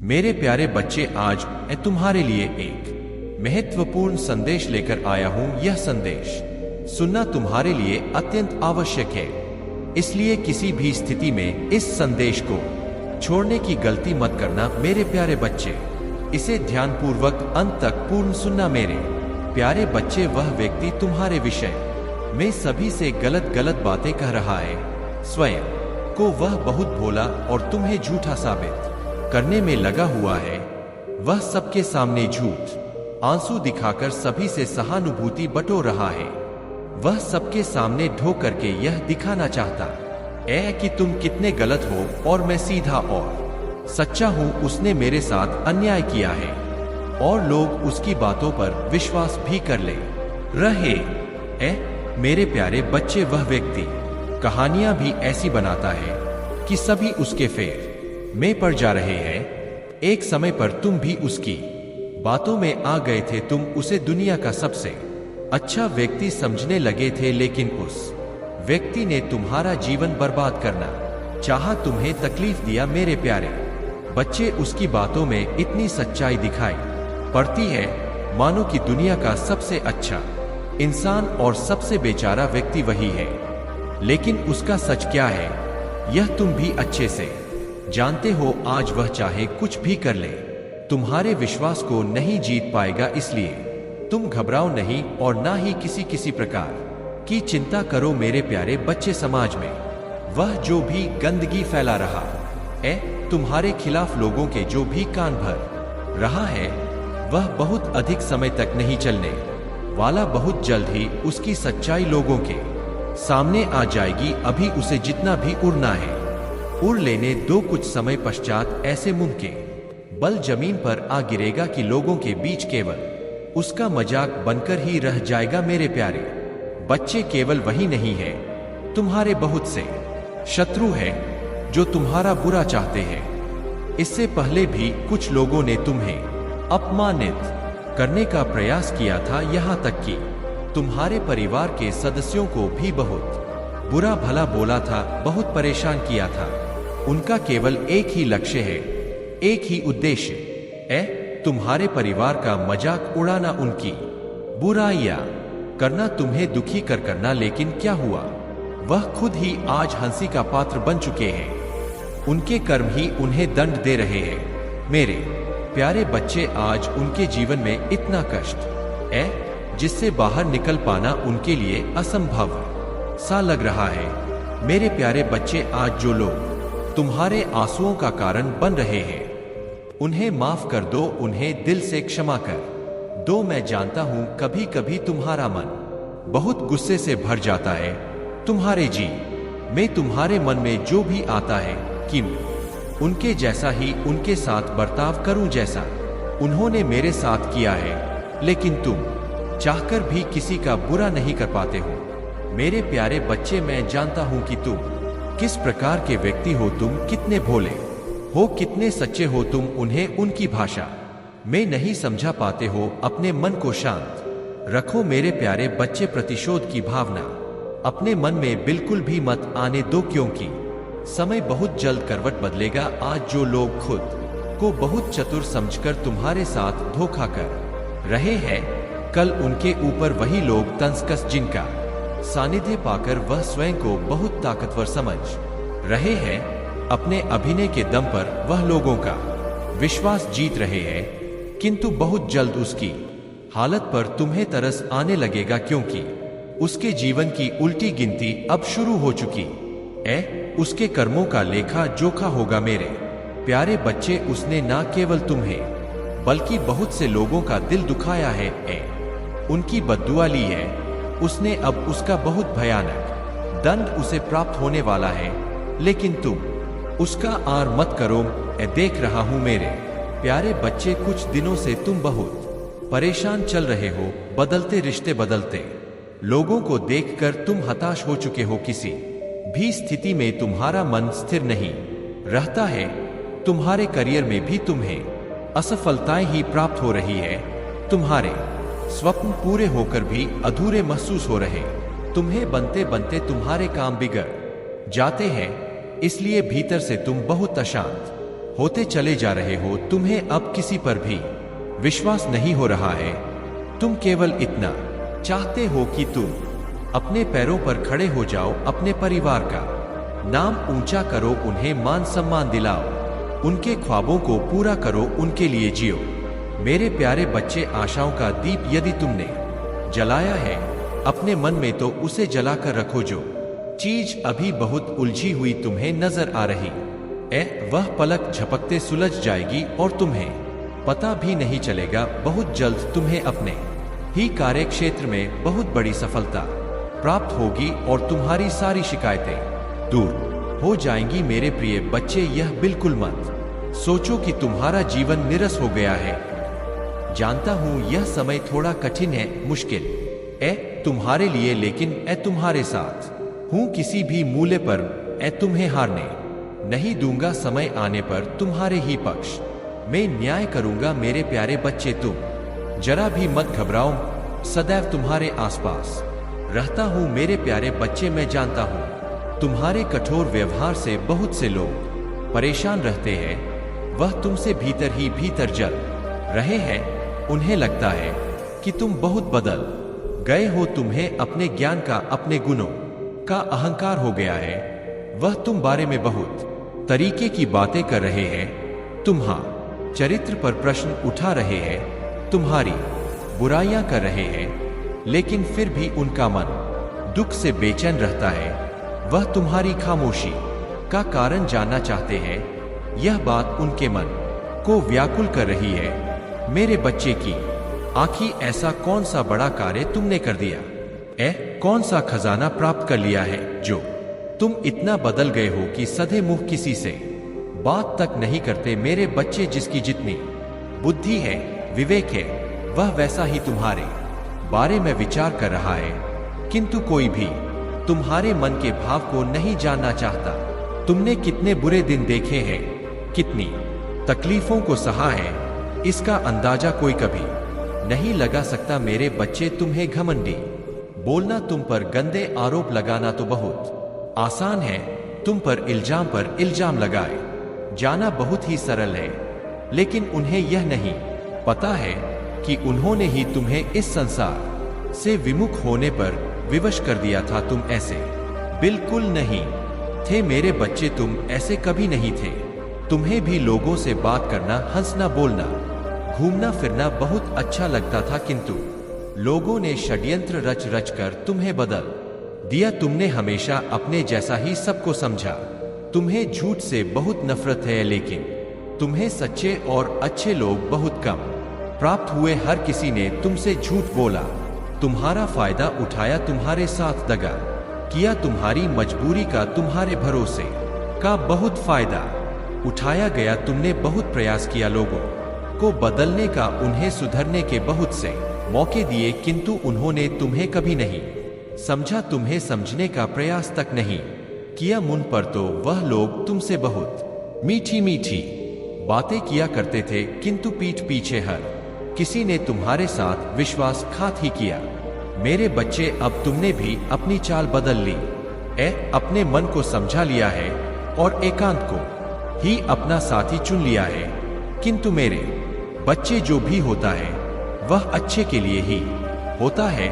मेरे प्यारे बच्चे, आज मैं तुम्हारे लिए एक महत्वपूर्ण संदेश लेकर आया हूं। यह संदेश सुनना तुम्हारे लिए अत्यंत आवश्यक है, इसलिए किसी भी स्थिति में इस संदेश को छोड़ने की गलती मत करना मेरे प्यारे बच्चे। इसे ध्यानपूर्वक अंत तक पूर्ण सुनना मेरे प्यारे बच्चे। वह व्यक्ति तुम्हारे विषय में सभी से गलत गलत बातें कह रहा है, स्वयं को वह बहुत भोला और तुम्हें झूठा साबित करने में लगा हुआ है। वह सबके सामने झूठ आंसू दिखाकर सभी से सहानुभूति बटोर रहा है। वह सबके सामने ढो करके यह दिखाना चाहता है कि तुम कितने गलत हो और मैं सीधा और सच्चा हूं। उसने मेरे साथ अन्याय किया है और लोग उसकी बातों पर विश्वास भी कर ले रहे हैं। मेरे प्यारे बच्चे, वह व्यक्ति कहानियां भी ऐसी बनाता है कि सभी उसके फेर में पड़ जा रहे हैं। एक समय पर तुम भी उसकी बातों में आ गए थे। तुम उसे दुनिया का सबसे अच्छा व्यक्ति समझने लगे थे, लेकिन उस व्यक्ति ने तुम्हारा जीवन बर्बाद करना चाहा, तुम्हें तकलीफ दिया। मेरे प्यारे बच्चे, उसकी बातों में इतनी सच्चाई दिखाई पड़ती है मानो कि दुनिया का सबसे अच्छा इंसान और सबसे बेचारा व्यक्ति वही है। लेकिन उसका सच क्या है यह तुम भी अच्छे से जानते हो। आज वह चाहे कुछ भी कर ले, तुम्हारे विश्वास को नहीं जीत पाएगा। इसलिए तुम घबराओ नहीं और ना ही किसी प्रकार की चिंता करो। मेरे प्यारे बच्चे, समाज में वह जो भी गंदगी फैला रहा है, तुम्हारे खिलाफ लोगों के जो भी कान भर रहा है, वह बहुत अधिक समय तक नहीं चलने वाला। बहुत जल्द ही उसकी सच्चाई लोगों के सामने आ जाएगी। अभी उसे जितना भी उड़ना है उड़ लेने दो। कुछ समय पश्चात ऐसे मुंह के बल जमीन पर आ गिरेगा कि लोगों के बीच केवल उसका मजाक बनकर ही रह जाएगा। मेरे प्यारे बच्चे, केवल वही नहीं है, तुम्हारे बहुत से शत्रु हैं जो तुम्हारा बुरा चाहते हैं। इससे पहले भी कुछ लोगों ने तुम्हें अपमानित करने का प्रयास किया था, यहाँ तक कि तुम्हारे परिवार के सदस्यों को भी बहुत बुरा भला बोला था, बहुत परेशान किया था। उनका केवल एक ही लक्ष्य है, एक ही उद्देश्य है, तुम्हारे परिवार का मजाक उड़ाना, उनकी बुराइयां करना, तुम्हें दुखी करना। लेकिन क्या हुआ, वह खुद ही आज हंसी का पात्र बन चुके हैं। उनके कर्म ही उन्हें दंड दे रहे हैं। मेरे प्यारे बच्चे, आज उनके जीवन में इतना कष्ट है जिससे बाहर निकल पाना उनके लिए असंभव सा लग रहा है। मेरे प्यारे बच्चे, आज जो लोग तुम्हारे आंसुओं का कारण बन रहे हैं, उन्हें माफ कर दो, उन्हें दिल से क्षमा कर दो। मैं जानता हूं कभी कभी तुम्हारा मन बहुत गुस्से से भर जाता है। तुम्हारे जी में तुम्हारे मन में जो भी आता है कि उनके जैसा ही उनके साथ बर्ताव करूं जैसा उन्होंने मेरे साथ किया है, लेकिन तुम चाहकर भी किसी का बुरा नहीं कर पाते हो। मेरे प्यारे बच्चे, मैं जानता हूं कि तुम किस प्रकार के व्यक्ति हो। तुम कितने भोले हो, कितने सच्चे हो। तुम उन्हें उनकी भाषा में नहीं समझा पाते हो। अपने मन को शांत रखो मेरे प्यारे बच्चे। प्रतिशोध की भावना अपने मन में बिल्कुल भी मत आने दो, क्योंकि समय बहुत जल्द करवट बदलेगा। आज जो लोग खुद को बहुत चतुर समझकर तुम्हारे साथ धोखा कर रहे हैं, कल उनके ऊपर वही लोग तंजकस जिनका सानिध्य पाकर वह स्वयं को बहुत ताकतवर समझ रहे हैं, अपने अभिनय के दम पर वह लोगों का विश्वास जीत रहे हैं, किंतु बहुत जल्द उसकी हालत पर तुम्हें तरस आने लगेगा, क्योंकि उसके जीवन की उल्टी गिनती अब शुरू हो चुकी है। उसके कर्मों का लेखा जोखा होगा। मेरे प्यारे बच्चे, उसने ना केवल तुम्हें बल्कि बहुत से लोगों का दिल दुखाया है, उनकी बद्दुआ ली है उसने। अब उसका बहुत भयानक दंड उसे प्राप्त होने वाला है, लेकिन तुम उसका आर मत करो। देख रहा हूं मेरे प्यारे बच्चे, कुछ दिनों से तुम बहुत परेशान चल रहे हो। बदलते रिश्ते, बदलते लोगों को देखकर तुम हताश हो चुके हो। किसी भी स्थिति में तुम्हारा मन स्थिर नहीं रहता है। तुम्हारे करियर में भी तुम्हें असफलताएं ही प्राप्त हो रही है। तुम्हारे स्वप्न पूरे होकर भी अधूरे महसूस हो रहे। तुम्हें बनते बनते तुम्हारे काम बिगड़ जाते हैं, इसलिए भीतर से तुम बहुत अशांत होते चले जा रहे हो। तुम्हें अब किसी पर भी विश्वास नहीं हो रहा है। तुम केवल इतना चाहते हो कि तुम अपने पैरों पर खड़े हो जाओ, अपने परिवार का नाम ऊंचा करो, उन्हें मान सम्मान दिलाओ, उनके ख्वाबों को पूरा करो, उनके लिए जियो। मेरे प्यारे बच्चे, आशाओं का दीप यदि तुमने जलाया है अपने मन में, तो उसे जलाकर रखो। जो चीज अभी बहुत उलझी हुई तुम्हें नजर आ रही वह पलक झपकते सुलझ जाएगी और तुम्हें पता भी नहीं चलेगा। बहुत जल्द तुम्हें अपने ही कार्य क्षेत्र में बहुत बड़ी सफलता प्राप्त होगी और तुम्हारी सारी शिकायतें दूर हो जाएंगी। मेरे प्रिय बच्चे, यह बिल्कुल मत सोचो कि तुम्हारा जीवन निरस हो गया है। जानता हूं यह समय थोड़ा कठिन है, मुश्किल तुम्हारे लिए, लेकिन तुम्हारे साथ हूं किसी भी मूल्य पर। तुम्हें हारने नहीं दूंगा। समय आने पर तुम्हारे ही पक्ष में न्याय करूंगा। मेरे प्यारे बच्चे, तुम जरा भी मत घबराओ, सदैव तुम्हारे आसपास रहता हूं। मेरे प्यारे बच्चे, मैं जानता हूं तुम्हारे कठोर व्यवहार से बहुत से लोग परेशान रहते हैं। वह तुमसे भीतर ही भीतर जल रहे हैं। उन्हें लगता है कि तुम बहुत बदल गए हो। तुम्हें अपने ज्ञान का, अपने गुणों का अहंकार हो गया है। वह तुम बारे में बहुत तरीके की बातें कर रहे हैं, तुम्हारा चरित्र पर प्रश्न उठा रहे हैं, तुम्हारी बुराइयां कर रहे हैं, लेकिन फिर भी उनका मन दुख से बेचैन रहता है। वह तुम्हारी खामोशी का कारण जानना चाहते हैं। यह बात उनके मन को व्याकुल कर रही है। मेरे बच्चे की आखिर ऐसा कौन सा बड़ा कार्य तुमने कर दिया? कौन सा खजाना प्राप्त कर लिया है जो तुम इतना बदल गए हो कि सधे मुंह किसी से बात तक नहीं करते? मेरे बच्चे, जिसकी जितनी बुद्धि है, विवेक है, वह वैसा ही तुम्हारे बारे में विचार कर रहा है, किंतु कोई भी तुम्हारे मन के भाव को नहीं जानना चाहता। तुमने कितने बुरे दिन देखे हैं, कितनी तकलीफों को सहा है, इसका अंदाजा कोई कभी नहीं लगा सकता। मेरे बच्चे, तुम्हें घमंडी बोलना, तुम पर गंदे आरोप लगाना तो बहुत आसान है। तुम पर इल्जाम लगाए जाना बहुत ही सरल है, लेकिन उन्हें यह नहीं पता है कि उन्होंने ही तुम्हें इस संसार से विमुख होने पर विवश कर दिया था। तुम ऐसे बिल्कुल नहीं थे मेरे बच्चे, तुम ऐसे कभी नहीं थे। तुम्हें भी लोगों से बात करना, हंसना, बोलना, घूमना फिरना बहुत अच्छा लगता था, किंतु लोगों ने षड्यंत्र रच रच कर तुम्हें बदल दिया। तुमने हमेशा अपने जैसा ही सबको समझा। तुम्हें झूठ से बहुत नफरत है, लेकिन तुम्हें सच्चे और अच्छे लोग बहुत कम प्राप्त हुए। हर किसी ने तुमसे झूठ बोला, तुम्हारा फायदा उठाया, तुम्हारे साथ दगा किया, तुम्हारी मजबूरी का, तुम्हारे भरोसे का बहुत फायदा उठाया गया। तुमने बहुत प्रयास किया लोगों को बदलने का, उन्हें सुधरने के बहुत से मौके दिए, किंतु उन्होंने तुम्हें कभी नहीं समझा। तुम्हें समझने का प्रयास तक नहीं किया। मुन पर तो वह लोग तुमसे बहुत मीठी मीठी बातें किया करते थे, किंतु पीठ पीछे हर किसी ने तुम्हारे साथ विश्वासघात ही किया। मेरे बच्चे, अब तुमने भी अपनी चाल बदल ली, अपने मन को समझा लिया है और एकांत को ही अपना साथी चुन लिया है। किंतु मेरे बच्चे, जो भी होता है वह अच्छे के लिए ही होता है।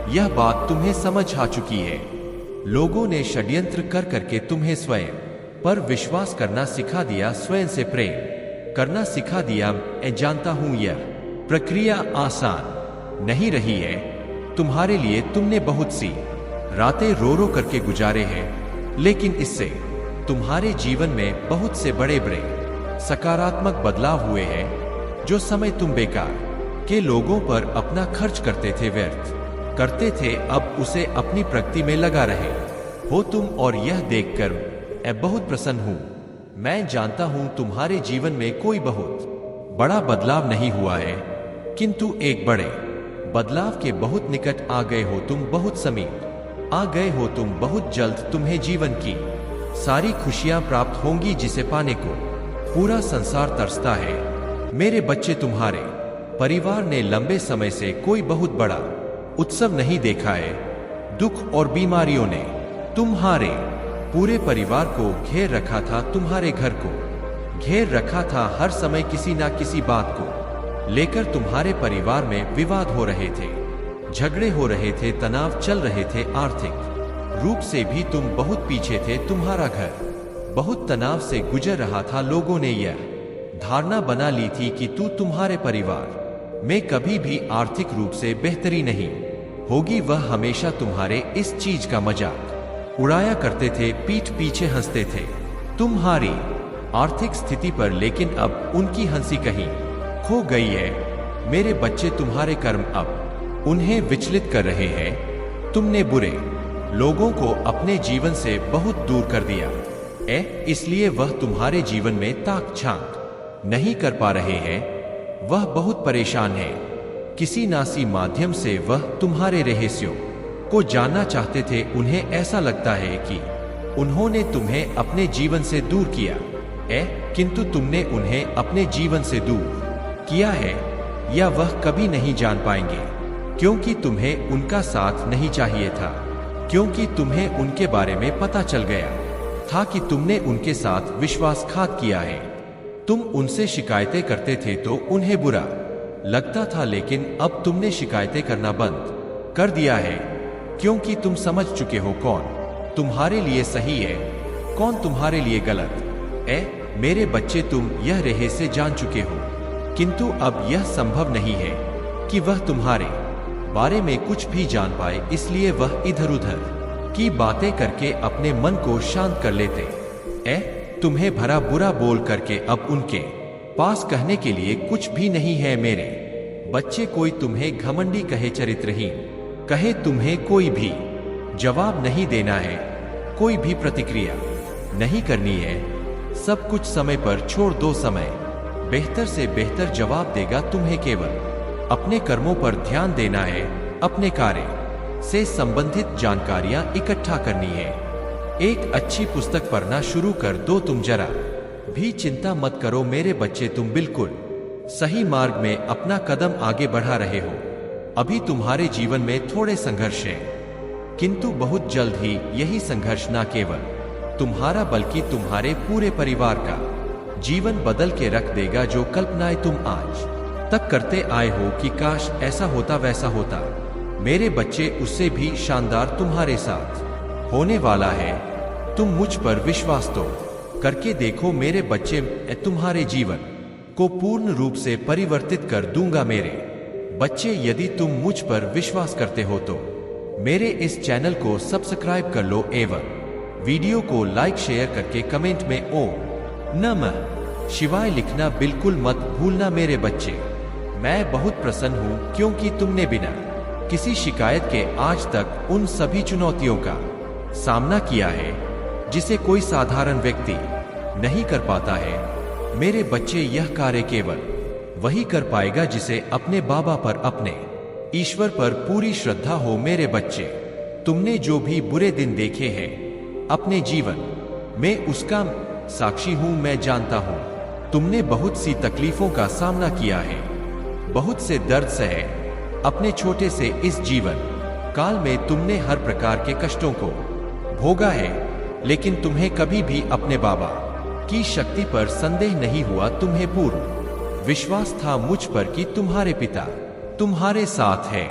यह बात तुम्हें समझ आ चुकी है। लोगों ने षड्यंत्र कर करके तुम्हें स्वयं पर विश्वास करना सिखा दिया, स्वयं से प्रेम करना सिखा दिया। मैं जानता हूं यह प्रक्रिया आसान नहीं रही है तुम्हारे लिए। तुमने बहुत सी रातें रो रो करके गुजारे हैं, लेकिन इससे तुम्हारे जीवन में बहुत से बड़े बड़े सकारात्मक बदलाव हुए हैं। जो समय तुम बेकार के लोगों पर अपना खर्च करते थे, व्यर्थ करते थे, अब उसे अपनी प्रगति में लगा रहे हो तुम, और यह देखकर मैं बहुत प्रसन्न हूं। मैं जानता हूं तुम्हारे जीवन में कोई बहुत बड़ा बदलाव नहीं हुआ है, किंतु एक बड़े बदलाव के बहुत निकट आ गए हो तुम, बहुत समीप आ गए हो तुम। बहुत जल्द तुम्हें जीवन की सारी खुशियां प्राप्त होंगी, जिसे पाने को पूरा संसार तरसता है। मेरे बच्चे, तुम्हारे परिवार ने लंबे समय से कोई बहुत बड़ा उत्सव नहीं देखा है। दुख और बीमारियों ने तुम्हारे पूरे परिवार को घेर रखा था। तुम्हारे घर को घेर रखा था। हर समय किसी ना किसी बात को लेकर तुम्हारे परिवार में विवाद हो रहे थे, झगड़े हो रहे थे, तनाव चल रहे थे। आर्थिक रूप से भी तुम बहुत पीछे थे। तुम्हारा घर बहुत तनाव से गुजर रहा था। लोगों ने यह धारणा बना ली थी कि तुम्हारे परिवार में कभी भी आर्थिक रूप से बेहतरी नहीं होगी। वह हमेशा तुम्हारे इस चीज का मजाक उड़ाया करते थे, पीठ पीछे हंसते थे तुम्हारी आर्थिक स्थिति पर। लेकिन अब उनकी हंसी कहीं खो गई है। मेरे बच्चे, तुम्हारे कर्म अब उन्हें विचलित कर रहे हैं। तुमने बुरे लोगों को अपने जीवन से बहुत दूर कर दिया इसलिए वह तुम्हारे जीवन में ताक झांक नहीं कर पा रहे हैं। वह बहुत परेशान है। किसी नासी माध्यम से वह तुम्हारे रहस्यों को जानना चाहते थे। उन्हें ऐसा लगता है कि उन्होंने तुम्हें अपने जीवन से दूर किया किंतु तुमने उन्हें अपने जीवन से दूर किया है या वह कभी नहीं जान पाएंगे, क्योंकि तुम्हें उनका साथ नहीं चाहिए था। क्योंकि तुम्हें उनके बारे में पता चल गया था कि तुमने उनके साथ विश्वासघात किया है। तुम उनसे शिकायतें करते थे तो उन्हें बुरा लगता था, लेकिन अब तुमने शिकायतें करना बंद कर दिया है, क्योंकि तुम समझ चुके हो कौन तुम्हारे लिए सही है, कौन तुम्हारे लिए गलत मेरे बच्चे, तुम यह रहस्य जान चुके हो। किंतु अब यह संभव नहीं है कि वह तुम्हारे बारे में कुछ भी जान पाए, इसलिए वह इधर उधर की बातें करके अपने मन को शांत कर लेते तुम्हें भरा बुरा बोल करके अब उनके पास कहने के लिए कुछ भी नहीं है। मेरे बच्चे, कोई तुम्हें घमंडी कहे, चरित्रहीन कहे, तुम्हें कोई भी जवाब नहीं देना है, कोई भी प्रतिक्रिया नहीं करनी है। सब कुछ समय पर छोड़ दो। समय बेहतर से बेहतर जवाब देगा। तुम्हें केवल अपने कर्मों पर ध्यान देना है, अपने कार्य से संबंधित जानकारियां इकट्ठा करनी है। एक अच्छी पुस्तक पढ़ना शुरू कर दो। तुम जरा भी चिंता मत करो मेरे बच्चे, तुम बिल्कुल सही मार्ग में अपना कदम आगे बढ़ा रहे हो। अभी तुम्हारे जीवन में थोड़े संघर्ष हैं, किंतु बहुत जल्द ही यही संघर्ष न केवल तुम्हारा बल्कि तुम्हारे पूरे परिवार का जीवन बदल के रख देगा। जो कल्पनाएं तुम आज तक करते आए हो कि काश ऐसा होता वैसा होता, मेरे बच्चे, उससे भी शानदार तुम्हारे साथ होने वाला है। तुम मुझ पर विश्वास तो करके देखो मेरे बच्चे, तुम्हारे जीवन को पूर्ण रूप से परिवर्तित कर दूंगा मेरे बच्चे। यदि तुम मुझ पर विश्वास करते हो तो मेरे इस चैनल को सब्सक्राइब कर लो एवं वीडियो को लाइक शेयर करके कमेंट में ओम नमः शिवाय लिखना बिल्कुल मत भूलना मेरे बच्चे। मैं बहुत प्रसन्न हूं क्योंकि तुमने बिना किसी शिकायत के आज तक उन सभी चुनौतियों का सामना किया है जिसे कोई साधारण व्यक्ति नहीं कर पाता है। मेरे बच्चे, यह कार्य केवल वही कर पाएगा जिसे अपने बाबा पर, अपने ईश्वर पर पूरी श्रद्धा हो। मेरे बच्चे, तुमने जो भी बुरे दिन देखे हैं अपने जीवन में, उसका साक्षी हूं मैं। जानता हूं तुमने बहुत सी तकलीफों का सामना किया है, बहुत से दर्द सहे अपने छोटे से इस जीवन काल में। तुमने हर प्रकार के कष्टों को भोगा है, लेकिन तुम्हें कभी भी अपने बाबा की शक्ति पर संदेह नहीं हुआ। तुम्हें पूर्ण विश्वास था मुझ पर कि तुम्हारे पिता तुम्हारे साथ है।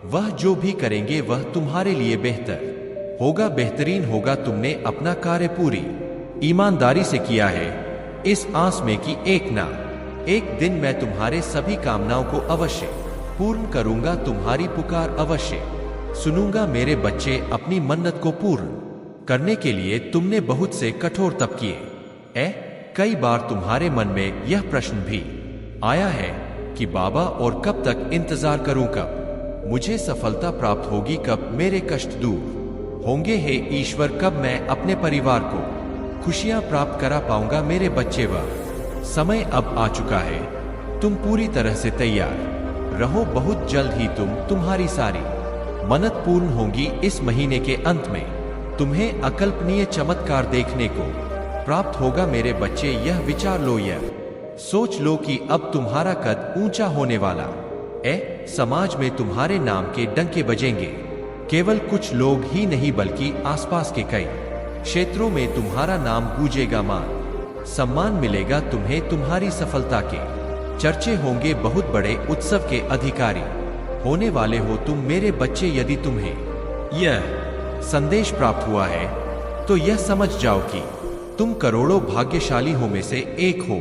वह जो भी करेंगे वह तुम्हारे लिए बेहतर होगा, बेहतरीन होगा। तुमने अपना कार्य पूरी ईमानदारी से किया है, इस आस में कि एक ना एक दिन मैं तुम्हारे सभी कामनाओं को अवश्य पूर्ण करूंगा, तुम्हारी पुकार अवश्य सुनूंगा। मेरे बच्चे, अपनी मन्नत को पूर्ण करने के लिए तुमने बहुत से कठोर तप किए। कई बार तुम्हारे मन में यह प्रश्न भी आया है कि बाबा, और कब तक इंतजार करूं, कब मुझे सफलता प्राप्त होगी, कब मेरे कष्ट दूर होंगे। हे ईश्वर, कब मैं अपने परिवार को खुशियां प्राप्त करा पाऊंगा। मेरे बच्चे, वह समय अब आ चुका है, तुम पूरी तरह से तैयार रहो। बहुत जल्द ही तुम्हारी सारी मन्नत पूर्ण होंगी। इस महीने के अंत में तुम्हें अकल्पनीय चमत्कार देखने को प्राप्त होगा। मेरे बच्चे, यह विचार लो, यह सोच लो कि अब तुम्हारा कद ऊंचा होने वाला समाज में तुम्हारे नाम के डंके बजेंगे। केवल कुछ लोग ही नहीं बल्कि आसपास के कई क्षेत्रों में तुम्हारा नाम गूंजेगा। मान सम्मान मिलेगा तुम्हें तुम्हारी सफलता के, चर्चे होंगे बहुत बड़े उत्सव के अधिकारी होने वाले हो तुम मेरे बच्चे। यदि तुम्हें यह संदेश प्राप्त हुआ है तो यह समझ जाओ कि तुम करोड़ों भाग्यशाली हो में से एक हो,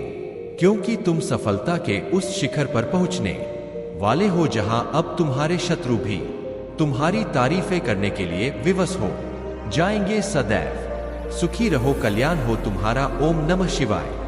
क्योंकि तुम सफलता के उस शिखर पर पहुंचने वाले हो जहां अब तुम्हारे शत्रु भी तुम्हारी तारीफें करने के लिए विवश हो जाएंगे। सदैव सुखी रहो, कल्याण हो तुम्हारा। ओम नमः शिवाय।